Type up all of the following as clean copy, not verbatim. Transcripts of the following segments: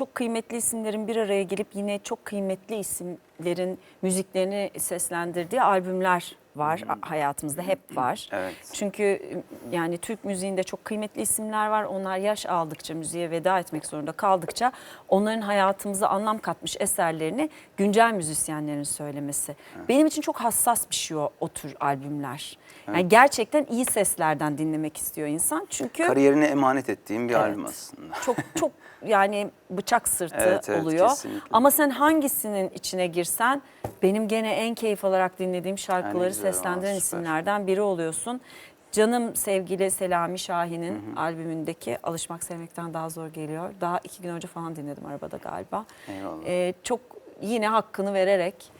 çok kıymetli isimlerin bir araya gelip yine çok kıymetli isimlerin müziklerini seslendirdiği albümler var hayatımızda, hep var. Evet. Çünkü yani Türk müziğinde çok kıymetli isimler var. Onlar yaş aldıkça, müziğe veda etmek zorunda kaldıkça onların hayatımıza anlam katmış eserlerini güncel müzisyenlerin söylemesi. Benim için çok hassas bir şey o tür albümler. Yani gerçekten iyi seslerden dinlemek istiyor insan. Çünkü Kariyerine emanet ettiğim bir albüm aslında. çok yani bıçak sırtı Evet, oluyor. kesinlikle. Ama sen hangisinin içine girsen benim gene en keyif alarak dinlediğim şarkıları güzel, seslendiren süper. isimlerden biri oluyorsun. Canım sevgili Selami Şahin'in albümündeki Alışmak Sevmekten Daha Zor Geliyor. Daha 2 gün önce falan dinledim arabada galiba. Eyvallah. Çok yine hakkını vererek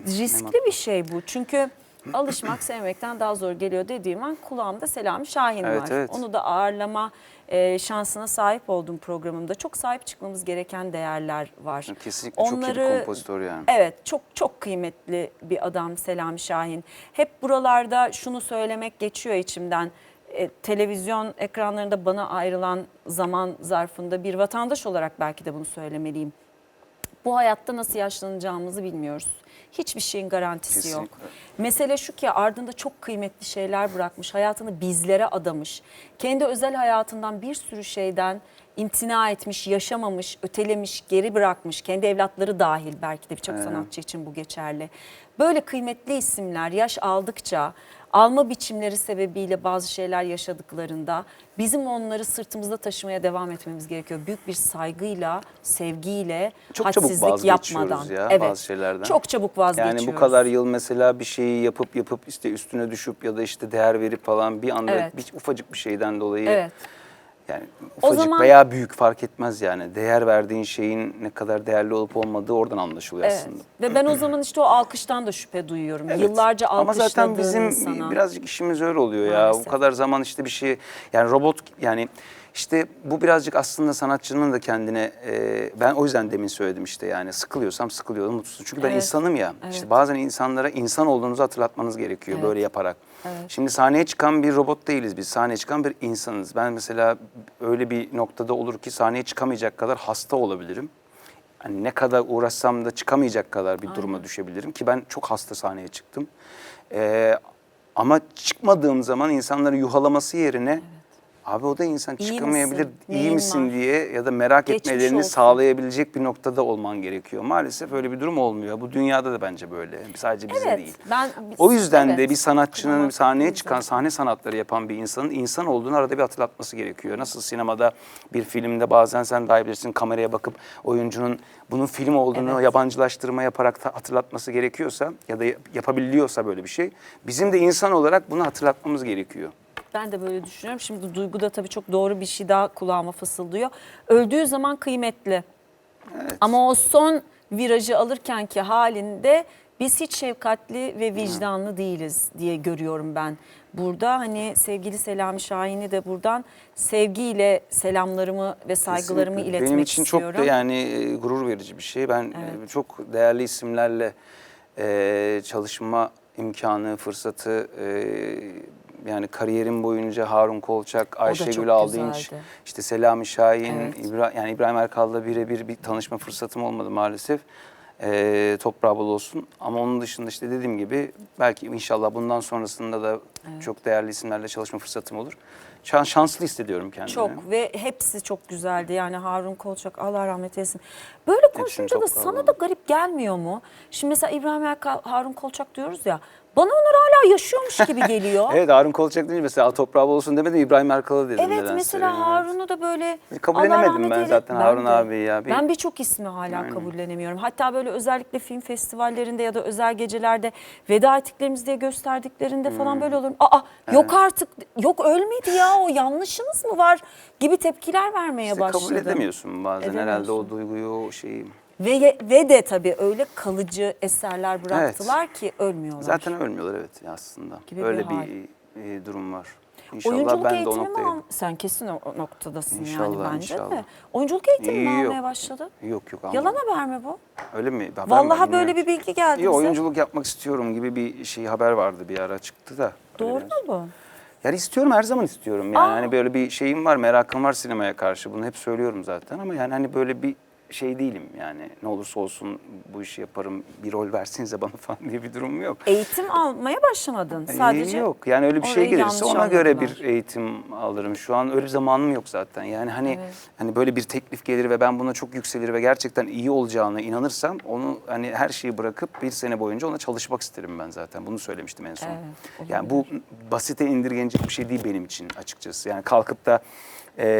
riskli bir şey bu. Çünkü alışmak sevmekten daha zor geliyor dediğim an kulağımda Selami Şahin Evet, var. evet. Onu da ağırlama şansına sahip olduğum programımda çok sahip çıkmamız gereken değerler var. Kesinlikle çok iyi bir kompozitör yani. Evet, çok kıymetli bir adam Selami Şahin. Hep buralarda şunu söylemek geçiyor içimden. Televizyon ekranlarında bana ayrılan zaman zarfında bir vatandaş olarak belki de bunu söylemeliyim. Bu hayatta nasıl yaşlanacağımızı bilmiyoruz. Hiçbir şeyin garantisi yok. Kesinlikle. Mesele şu ki ardında çok kıymetli şeyler bırakmış. Hayatını bizlere adamış. Kendi özel hayatından bir sürü şeyden imtina etmiş, yaşamamış, ötelemiş, geri bırakmış. Kendi evlatları dahil belki de birçok sanatçı için bu geçerli. Böyle kıymetli isimler yaş aldıkça alma biçimleri sebebiyle bazı şeyler yaşadıklarında bizim onları sırtımızda taşımaya devam etmemiz gerekiyor. Büyük bir saygıyla, sevgiyle, Çok çabuk hadsizlik yapmadan. vazgeçiyoruz ya bazı şeylerden. Çok çabuk vazgeçiyoruz. Yani bu kadar yıl mesela bir şeyi yapıp işte üstüne düşüp ya da işte değer verip falan bir anda Evet. bir ufacık bir şeyden dolayı Evet. yani O ufacık zaman- veya büyük fark etmez yani. Değer verdiğin şeyin ne kadar değerli olup olmadığı oradan anlaşılıyor Evet. aslında. Ve ben o zaman işte o alkıştan da şüphe duyuyorum. Evet. Yıllarca Ama zaten alkışladığın bizim insana. birazcık işimiz öyle oluyor Maalesef. ya. Bu kadar zaman işte bir şey yani robot yani işte bu birazcık aslında sanatçının da kendine ben o yüzden demin söyledim işte yani sıkılıyorsam sıkılıyorum mutsuzum. Çünkü ben Evet. insanım ya. Evet. İşte bazen insanlara insan olduğunuzu hatırlatmanız gerekiyor Evet. böyle yaparak. Evet. Şimdi sahneye çıkan bir robot değiliz biz. Sahneye çıkan bir insanız. Ben mesela öyle bir noktada olur ki sahneye çıkamayacak kadar hasta olabilirim. Hani ne kadar uğraşsam da çıkamayacak kadar bir duruma düşebilirim ki ben çok hasta sahneye çıktım. Ama çıkmadığım zaman insanları yuhalaması yerine abi o da insan İyi çıkamayabilir, misin? iyi Neyin misin var? diye ya da merak Geçmiş etmelerini olsun. sağlayabilecek bir noktada olman gerekiyor. Maalesef öyle bir durum olmuyor. Bu dünyada da bence böyle. Sadece bizde değil. O yüzden de bir sanatçının Kınamak sahneye değil çıkan, zaten. sahne sanatları yapan bir insanın insan olduğunu arada bir hatırlatması gerekiyor. Nasıl sinemada bir filmde bazen sen daha iyi bilirsin kameraya bakıp oyuncunun bunun film olduğunu Evet. yabancılaştırma yaparak hatırlatması gerekiyorsa ya da yapabiliyorsa böyle bir şey. Bizim de insan olarak bunu hatırlatmamız gerekiyor. Ben de böyle düşünüyorum. Şimdi Duygu da tabii çok doğru bir şey daha kulağıma fısıldıyor. Öldüğü zaman kıymetli. Evet. Ama o son virajı alırkenki halinde biz hiç şefkatli ve vicdanlı değiliz diye görüyorum ben. Burada hani sevgili Selami Şahin'i de buradan sevgiyle selamlarımı ve saygılarımı Kesinlikle. iletmek Benim için istiyorum. çok da yani gurur verici bir şey. Ben çok değerli isimlerle çalışma imkanı, fırsatı yani kariyerim boyunca Harun Kolçak, çok Ayşegül Aldinç, güzeldi. işte Selami Şahin, Evet. yani İbrahim Erkal'la birebir bir tanışma fırsatım olmadı maalesef. Toprağı bol olsun. Ama onun dışında işte dediğim gibi belki inşallah bundan sonrasında da çok değerli isimlerle çalışma fırsatım olur. Şanslı hissediyorum kendimi. Çok ve hepsi çok güzeldi. Yani Harun Kolçak Allah rahmet eylesin. Böyle konuşunca da toprağı sana bol. da garip gelmiyor mu? Şimdi mesela İbrahim Erkal, Harun Kolçak diyoruz ya. Bana onlar hala yaşıyormuş gibi geliyor. Evet Harun Kolçak deyince mesela toprağı bol olsun demedim İbrahim Erkal'ı dedim. Evet nedense. mesela Evet. Harun'u da böyle Kabullenemedim Allah rahmet ben eylesin. zaten Harun de. abi ya. Ben birçok ismi hala kabullenemiyorum. Hatta böyle özellikle film festivallerinde ya da özel gecelerde veda ettiklerimiz diye gösterdiklerinde falan böyle olurum. Aa yok artık yok ölmedi ya o yanlışınız mı var gibi tepkiler vermeye İşte başladım. kabul edemiyorsun bazen herhalde o duyguyu o şeyi. Ve de tabii öyle kalıcı eserler bıraktılar ki ölmüyorlar. Zaten ölmüyorlar evet aslında. Gibi Öyle bir hal. bir durum var. İnşallah Oyunculuk ben de o eğitimi mi noktaya Sen kesin o noktadasın yani İnşallah, bence inşallah. de. Oyunculuk eğitimi mi Yok. almaya başladı? Yok Yalan haber mi bu? Öyle mi? Haber Vallahi var, böyle bilmiyorum. bir bilgi geldi Yok bize. oyunculuk yapmak istiyorum gibi bir haber vardı bir ara çıktı da. Doğru Öyle mu bu? Yani istiyorum, her zaman istiyorum. Yani hani böyle bir şeyim var, merakım var sinemaya karşı. Bunu hep söylüyorum zaten ama yani hani böyle bir şey değilim yani. Ne olursa olsun bu işi yaparım, bir rol versenize bana falan diye bir durumum yok. Eğitim almaya başlamadın. Sadece Yok yani öyle bir şey orayı gelirse yanlış ona göre anladılar. bir eğitim alırım. Şu an öyle bir zamanım yok zaten. Yani hani Evet. hani böyle bir teklif gelir ve ben buna çok yükselir ve gerçekten iyi olacağına inanırsam onu hani her şeyi bırakıp bir sene boyunca ona çalışmak isterim ben zaten. Bunu söylemiştim en son. Evet, Yani bu basite indirgenecek bir şey değil benim için açıkçası. Yani kalkıp da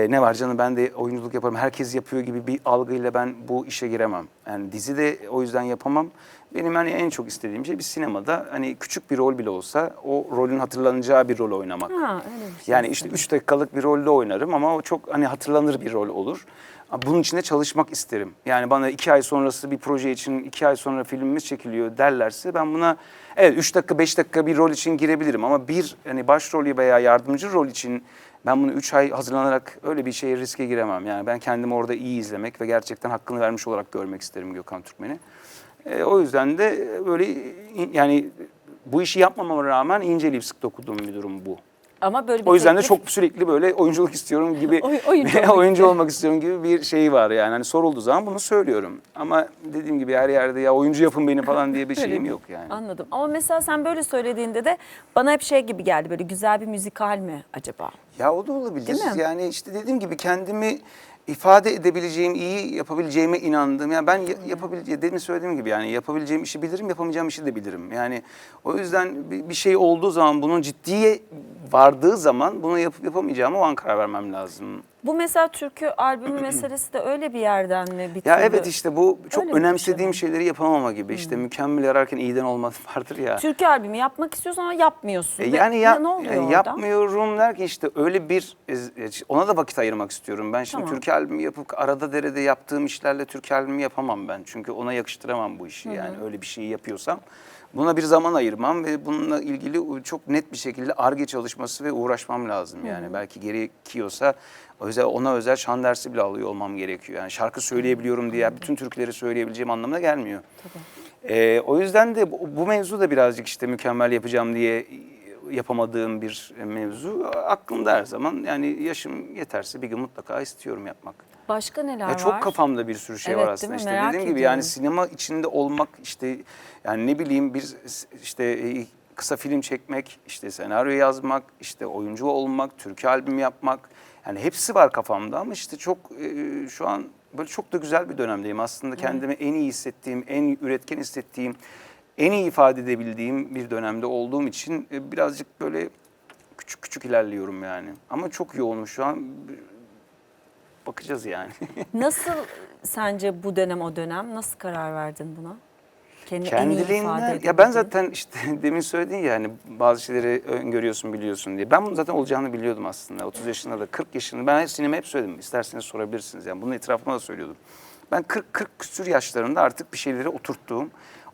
ne var canım ben de oyunculuk yaparım, herkes yapıyor gibi bir algıyla ben bu işe giremem. Yani dizi de o yüzden yapamam. Benim hani en çok istediğim şey bir sinemada hani küçük bir rol bile olsa o rolün hatırlanacağı bir rol oynamak. Ha, öyle bir şey Yani işte 3 dakikalık bir rolde oynarım ama o çok hani hatırlanır bir rol olur. Bunun için de çalışmak isterim. Yani bana 2 ay sonrası bir proje için 2 ay sonra filmimiz çekiliyor derlerse ben buna evet 3 dakika 5 dakika bir rol için girebilirim ama bir hani başrolü veya yardımcı rol için ben bunu 3 ay hazırlanarak öyle bir şeye riske giremem. Yani ben kendimi orada iyi izlemek ve gerçekten hakkını vermiş olarak görmek isterim Gökhan Türkmen'i. O yüzden de böyle yani bu işi yapmamama rağmen inceleyip sık dokuduğum bir durum bu. Ama böyle bir O yüzden de teklif çok sürekli böyle oyunculuk istiyorum gibi, Oyuncu veya olmak oyuncu istiyorum. olmak istiyorum gibi bir şey var yani. Hani sorulduğu zaman bunu söylüyorum. Ama dediğim gibi her yerde ya oyuncu yapın beni falan diye bir Öyle şeyim bir- yok yani. Anladım. Ama mesela sen böyle söylediğinde de bana hep şey gibi geldi. Böyle güzel bir müzikal mi acaba? Ya o da olabilir. Değil mi? Yani işte dediğim gibi kendimi ifade edebileceğim, iyi yapabileceğime inandığım. Yani ben demin söylediğim gibi yani yapabileceğim işi bilirim, yapamayacağım işi de bilirim. Yani o yüzden bir şey olduğu zaman, bunun ciddiye vardığı zaman bunu yapıp yapamayacağıma o an karar vermem lazım. Bu mesela türkü albümü meselesi de öyle bir yerden mi bir Ya türlü? evet işte bu çok Öyle bir önemsediğim şeyden. şeyleri yapamama gibi. İşte mükemmel ararken iyiden olmaz vardır ya. Türkü albümü yapmak istiyorsun ama yapmıyorsun. Yani Ne oluyor orada? yapmıyorum derken işte öyle bir ona da vakit ayırmak istiyorum. Ben şimdi Tamam. Türkiye albümü yapıp arada derede yaptığım işlerle Türkiye albümü yapamam ben. Çünkü ona yakıştıramam bu işi. Yani öyle bir şeyi yapıyorsam buna bir zaman ayırmam ve bununla ilgili çok net bir şekilde Ar-Ge çalışması ve uğraşmam lazım yani. Belki gerekiyorsa ona özel şan dersi bile alıyor olmam gerekiyor. Yani şarkı söyleyebiliyorum diye bütün türküleri söyleyebileceğim anlamına gelmiyor. O yüzden de bu mevzu da birazcık işte mükemmel yapacağım diye yapamadığım bir mevzu. Aklımda her zaman yani yaşım yeterse bir gün mutlaka istiyorum yapmak. Başka neler Ya var? çok kafamda bir sürü şey Evet, var değil aslında. mi? İşte Merak dediğim gibi ediyorum. yani sinema içinde olmak işte yani ne bileyim bir işte kısa film çekmek, işte senaryo yazmak, işte oyuncu olmak, türkü albüm yapmak. Yani hepsi var kafamda ama işte çok şu an böyle çok da güzel bir dönemdeyim. Aslında kendimi en iyi hissettiğim, en üretken hissettiğim, en iyi ifade edebildiğim bir dönemde olduğum için birazcık böyle küçük küçük ilerliyorum yani. Ama çok yoğunum şu an. Bakacağız yani. Nasıl sence bu dönem o dönem? Nasıl karar verdin buna? Kendini en iyi ifade Kendiliğinden ya edebildiğin. ben zaten işte demin söyledin ya hani bazı şeyleri öngörüyorsun biliyorsun diye. Ben bunun zaten olacağını biliyordum aslında. 30 yaşında da 40 yaşında ben hep söyledim. İsterseniz sorabilirsiniz yani bunu etrafıma da söylüyordum. Ben 40 küsur yaşlarında artık bir şeyleri oturttuğum,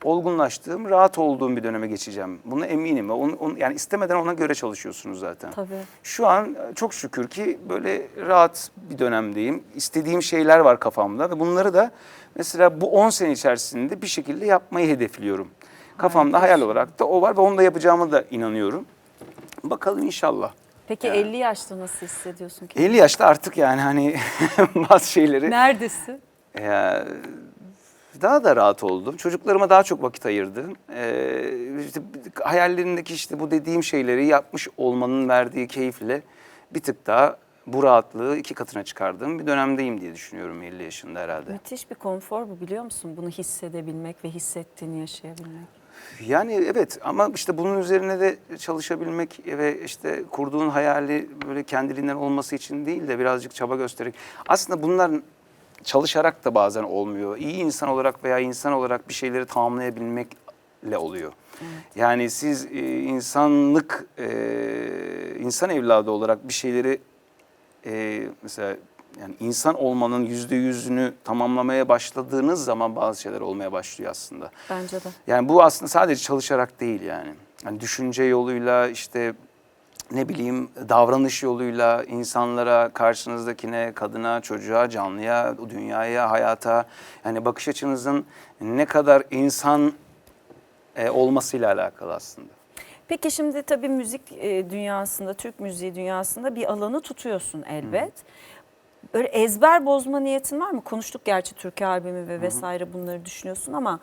olgunlaştığım, rahat olduğum bir döneme geçeceğim. Buna eminim. Yani istemeden ona göre çalışıyorsunuz zaten. Tabii. Şu an çok şükür ki böyle rahat bir dönemdeyim. İstediğim şeyler var kafamda ve bunları da mesela bu 10 sene içerisinde bir şekilde yapmayı hedefliyorum. Kafamda hayal olarak da o var ve onu da yapacağıma da inanıyorum. Bakalım inşallah. Peki 50 yaşta nasıl hissediyorsun ki? 50 yaşta artık yani hani bazı şeyleri Neredesin? ya, daha da rahat oldum. Çocuklarıma daha çok vakit ayırdım. İşte hayallerindeki işte bu dediğim şeyleri yapmış olmanın verdiği keyifle bir tık daha bu rahatlığı 2 katına çıkardığım bir dönemdeyim diye düşünüyorum 50 yaşında herhalde. Müthiş bir konfor bu, biliyor musun? Bunu hissedebilmek ve hissettiğini yaşayabilmek. Yani evet ama işte bunun üzerine de çalışabilmek ve işte kurduğun hayali böyle kendiliğinden olması için değil de birazcık çaba göstererek. Aslında bunlar çalışarak da bazen olmuyor. İyi insan olarak veya insan olarak bir şeyleri tamamlayabilmekle oluyor. Yani siz insan evladı olarak bir şeyleri mesela yani insan olmanın %100'ünü tamamlamaya başladığınız zaman bazı şeyler olmaya başlıyor aslında. Bence de. Yani bu aslında sadece çalışarak değil yani. Yani düşünce yoluyla işte ne bileyim davranış yoluyla insanlara, karşınızdakine, kadına, çocuğa, canlıya, dünyaya, hayata yani bakış açınızın ne kadar insan olmasıyla alakalı aslında. Peki şimdi tabii müzik dünyasında, Türk müziği dünyasında bir alanı tutuyorsun elbet. Böyle ezber bozma niyetin var mı? Konuştuk gerçi Türkiye albümü ve vesaire bunları düşünüyorsun ama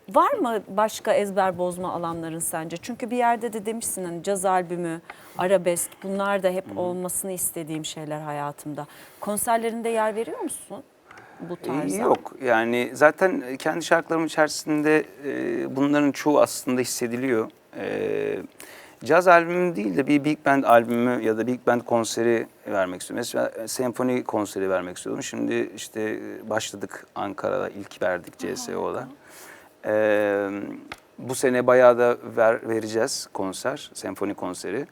var mı başka ezber bozma alanların sence? Çünkü bir yerde de demişsin hani caz albümü, arabesk bunlar da hep olmasını istediğim şeyler hayatımda. Konserlerinde yer veriyor musun bu tarza? Yok yani zaten kendi şarkılarım içerisinde bunların çoğu aslında hissediliyor. Caz albümü değil de bir big band albümü ya da big band konseri vermek istiyorum. Mesela senfoni konseri vermek istiyordum. Şimdi işte başladık Ankara'da, ilk verdik CSO'da. Bu sene bayağı da vereceğiz konser, senfoni konseri.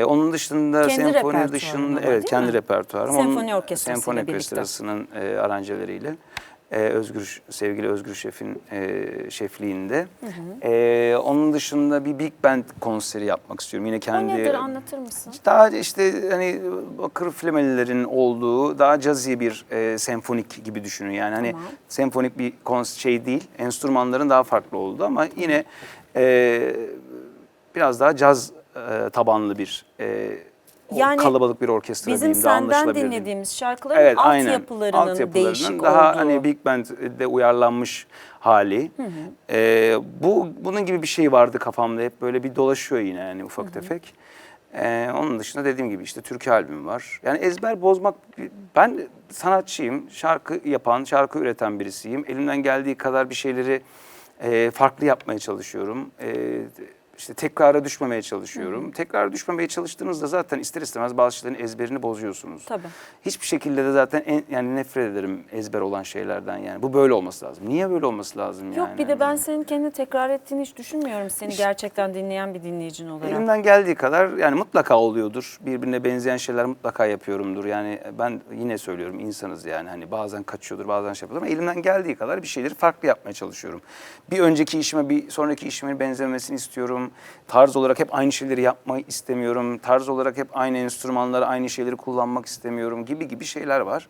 Onun dışında Kendi senfoni repertuarın dışında ama, evet değil kendi mi? repertuarım. Senfoni orkestrasıyla Senfoni birlikte. orkestrasının aranjeleriyle. Sevgili Özgür Şef'in şefliğinde. Onun dışında bir big band konseri yapmak istiyorum. Yine kendi. O nedir anlatır mısın? Daha işte hani bakır flemelilerin olduğu daha cazzy bir senfonik gibi düşünün. Yani hani Tamam. senfonik bir şey değil. Enstrümanların daha farklı olduğu ama yine biraz daha caz tabanlı bir Yani kalabalık bir orkestra bizim diyeyim, daha senden anlaşılabilir diyeyim. dinlediğimiz şarkıların Evet, aynen. altyapılarının değişik daha olduğu. hani big band'de uyarlanmış hali. Bunun gibi bir şey vardı kafamda, hep böyle bir dolaşıyor yine yani ufak tefek. Onun dışında dediğim gibi işte Türkiye albümü var. Yani ezber bozmak, ben sanatçıyım, şarkı yapan, şarkı üreten birisiyim. Elimden geldiği kadar bir şeyleri farklı yapmaya çalışıyorum. İşte tekrara düşmemeye çalışıyorum. Tekrara düşmemeye çalıştığınızda zaten ister istemez bazı şeylerin ezberini bozuyorsunuz. Tabii. Hiçbir şekilde de zaten yani nefret ederim ezber olan şeylerden yani. Bu böyle olması lazım. Niye böyle olması lazım yani? Yok bir de ben senin kendini tekrar ettiğini hiç düşünmüyorum. Seni gerçekten dinleyen bir dinleyicin olarak. Elimden geldiği kadar yani mutlaka oluyordur. Birbirine benzeyen şeyler mutlaka yapıyorumdur. Yani ben yine söylüyorum, insanız yani. Hani bazen kaçıyordur, bazen şey yapıyordur ama elimden geldiği kadar bir şeyleri farklı yapmaya çalışıyorum. Bir önceki işime bir sonraki işimin benzemesini istiyorum. Tarz olarak hep aynı şeyleri yapmayı istemiyorum. Tarz olarak hep aynı enstrümanları, aynı şeyleri kullanmak istemiyorum gibi şeyler var.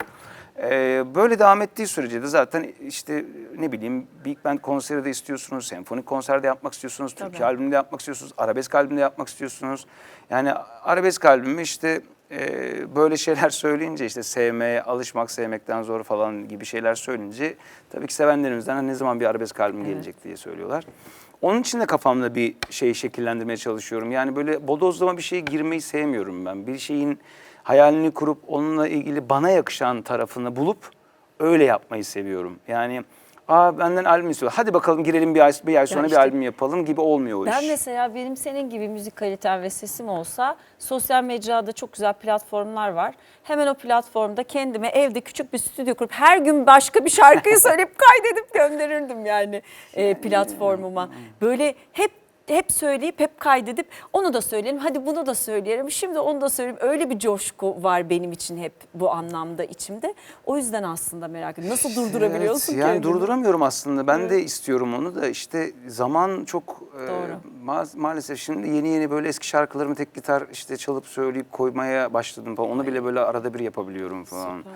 Böyle devam ettiği sürece de zaten işte ne bileyim big band konseri de istiyorsunuz, senfonik konser de yapmak istiyorsunuz, Tabii. Türkiye albümü de yapmak istiyorsunuz, arabesk albümü de yapmak istiyorsunuz. Yani arabesk albümü işte böyle şeyler söyleyince işte sevmeye, alışmak, sevmekten zor falan gibi şeyler söyleyince tabii ki sevenlerimizden "Ha, ne zaman bir arabesk albüm gelecek diye söylüyorlar. Onun için de kafamda bir şey şekillendirmeye çalışıyorum. Yani böyle bodozlama bir şeye girmeyi sevmiyorum ben. Bir şeyin hayalini kurup onunla ilgili bana yakışan tarafını bulup öyle yapmayı seviyorum. Yani benden albüm istiyor. Hadi bakalım girelim bir ay sonra işte bir albüm yapalım gibi olmuyor o Ben iş. mesela benim senin gibi müzik kalitem ve sesim olsa sosyal mecrada çok güzel platformlar var. Hemen o platformda kendime evde küçük bir stüdyo kurup her gün başka bir şarkıyı söyleyip kaydedip gönderirdim yani platformuma. Böyle hep söyleyip hep kaydedip onu da söyleyelim hadi bunu da söyleyelim şimdi onu da söyleyeyim. Öyle bir coşku var benim için hep bu anlamda içimde. O yüzden aslında merak ediyorum. Nasıl durdurabiliyorsun Evet, yani kendini? durduramıyorum aslında. Ben de istiyorum onu da işte zaman çok Doğru. maalesef şimdi yeni böyle eski şarkılarımı tek gitar işte çalıp söyleyip koymaya başladım falan. Onu bile böyle arada bir yapabiliyorum falan. Süper.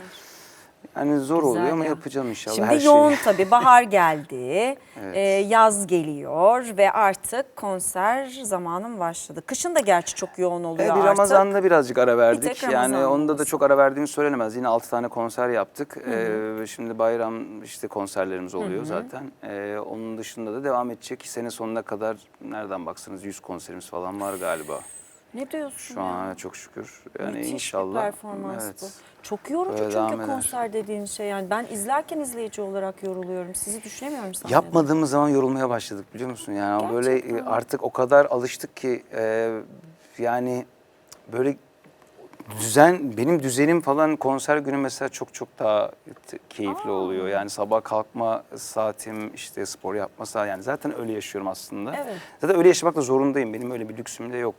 Yani zor Güzel oluyor ama ya. yapacağım inşallah Şimdi her yoğun şeyi. tabii bahar geldi, Evet. yaz geliyor ve artık konser zamanım başladı. Kışın da gerçi çok yoğun oluyor Bir artık. Ramazan'da birazcık ara verdik. tek Yani Ramazan onda da molası. çok ara verdiğimiz söylenemez. Yine 6 tane konser yaptık. Şimdi bayram işte konserlerimiz oluyor zaten. Onun dışında da devam edecek. Sene sonuna kadar nereden baksanız 100 konserimiz falan var galiba. Ne diyorsun Şu ya? an çok şükür. Yani Müthiş inşallah. bir performans Evet. bu. Çok yorucu Böyle devam çünkü eder. konser dediğin şey yani. Ben izlerken izleyici olarak yoruluyorum. Sizi düşünemiyorum sahnede. Yapmadığımız zaman yorulmaya başladık biliyor musun? Yani böyle Gerçekten. artık o kadar alıştık ki yani böyle benim düzenim falan konser günü mesela çok daha keyifli oluyor. Yani sabah kalkma saatim, işte spor yapma saatim, yani zaten öyle yaşıyorum aslında. Evet. Zaten öyle yaşamak da zorundayım. Benim öyle bir lüksüm de yok.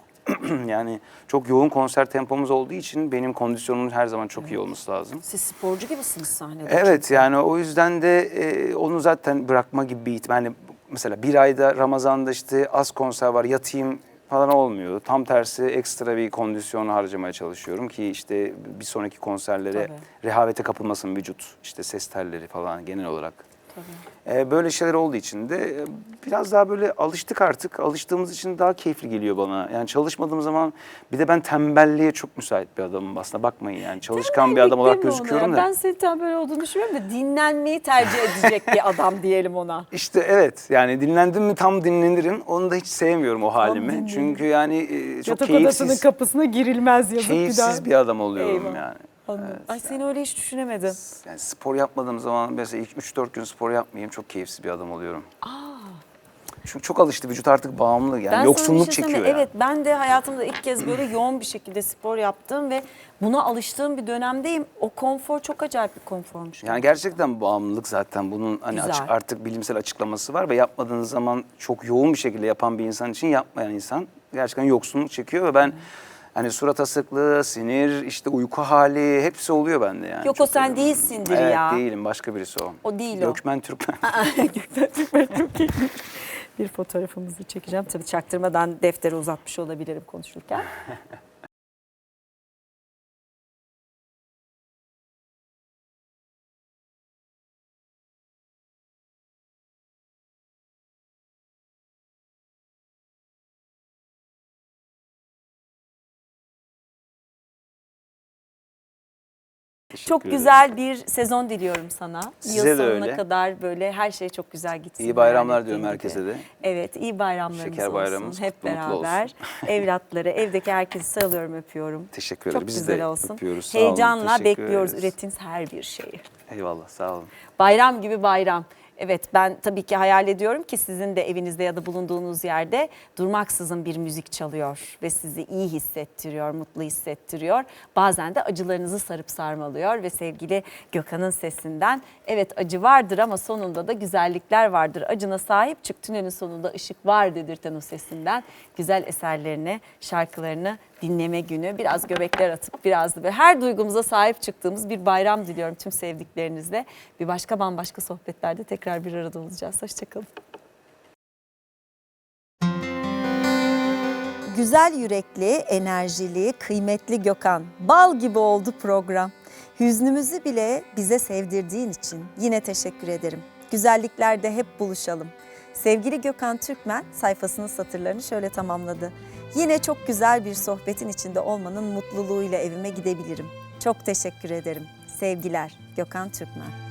Yani çok yoğun konser tempomuz olduğu için benim kondisyonumun her zaman çok iyi olması lazım. Siz sporcu gibisiniz sahnede. Evet çünkü. yani o yüzden de onu zaten bırakma gibi bir ihtimal. Yani mesela bir ayda Ramazan'da işte az konser var, yatayım falan olmuyor. Tam tersi ekstra bir kondisyon harcamaya çalışıyorum ki işte bir sonraki konserlere Tabii. rehavete kapılmasın vücut. İşte ses telleri falan genel olarak. Böyle şeyler olduğu için de biraz daha böyle alıştık artık. Alıştığımız için daha keyifli geliyor bana. Yani çalışmadığım zaman bir de ben tembelliğe çok müsait bir adamım aslında, bakmayın yani. Çalışkan bir adam olarak Tembellik deme ona gözüküyorum ya. da. Ben senin tembel olduğunu düşünmüyorum da dinlenmeyi tercih edecek bir adam diyelim ona. İşte evet, yani dinlendim mi tam dinlenirim. Onu da hiç sevmiyorum o halimi. dinlenir. Çünkü yani çok Yatak odasının keyifsiz, kapısına girilmez yazık bir daha. keyifsiz bir adam oluyorum Eyvah. yani. Anladım. Evet, Ay seni öyle hiç düşünemedim. yani spor yapmadığım zaman mesela ilk 3-4 gün spor yapmayayım, çok keyifsiz bir adam oluyorum. Çünkü çok alıştı, vücut artık bağımlı yani, Ben sana bir yoksunluk şey çekiyor söyleyeyim mi? yani. Evet, ben de hayatımda ilk kez böyle yoğun bir şekilde spor yaptığım ve buna alıştığım bir dönemdeyim. O konfor çok acayip bir konformuş. Yani gerçekten bağımlılık zaten, bunun hani Güzel. artık bilimsel açıklaması var ve yapmadığınız zaman çok yoğun bir şekilde yapan bir insan için yapmayan insan gerçekten yoksunluk çekiyor ve ben hani surat asıklığı, sinir, işte uyku hali hepsi oluyor bende yani. Yok, Çok o sen öyle. değilsindir Evet, ya. değilim, başka birisi o. O değil o. Gökmen Türkmen. Gökmen Türkmen çok iyi. Bir fotoğrafımızı çekeceğim. Tabii çaktırmadan defteri uzatmış olabilirim konuşurken. Çok ederim. güzel bir sezon diliyorum sana. Size Yıl de sonuna öyle. kadar böyle her şey çok güzel gitsin. İyi bayramlar hayal diyorum ettiğin herkese gibi. de. Evet, iyi bayramlarımız Şeker olsun. bayramımız Hep kutlu, mutlu beraber. olsun. Evlatları, evdeki herkesi sarılıyorum, öpüyorum. Teşekkür ederim. Çok Biz güzel de olsun. öpüyoruz. Sağ olun, Heyecanla teşekkür bekliyoruz ederiz. ürettiğiniz her bir şeyi. Eyvallah, sağ olun. Bayram gibi bayram. Evet, ben tabii ki hayal ediyorum ki sizin de evinizde ya da bulunduğunuz yerde durmaksızın bir müzik çalıyor ve sizi iyi hissettiriyor, mutlu hissettiriyor. Bazen de acılarınızı sarıp sarmalıyor ve sevgili Gökhan'ın sesinden evet acı vardır ama sonunda da güzellikler vardır. Acına sahip çık, tünelin sonunda ışık var dedirten o sesinden güzel eserlerini, şarkılarını dinleme günü. Biraz göbekler atıp biraz da böyle her duygumuza sahip çıktığımız bir bayram diliyorum tüm sevdiklerinizle. Bir başka bambaşka sohbetlerde tekrar bir arada olacağız. Hoşçakalın. Güzel yürekli, enerjili, kıymetli Gökhan. Bal gibi oldu program. Hüznümüzü bile bize sevdirdiğin için yine teşekkür ederim. Güzelliklerde hep buluşalım. Sevgili Gökhan Türkmen sayfasının satırlarını şöyle tamamladı. Yine çok güzel bir sohbetin içinde olmanın mutluluğuyla evime gidebilirim. Çok teşekkür ederim. Sevgiler, Gökhan Türkmen.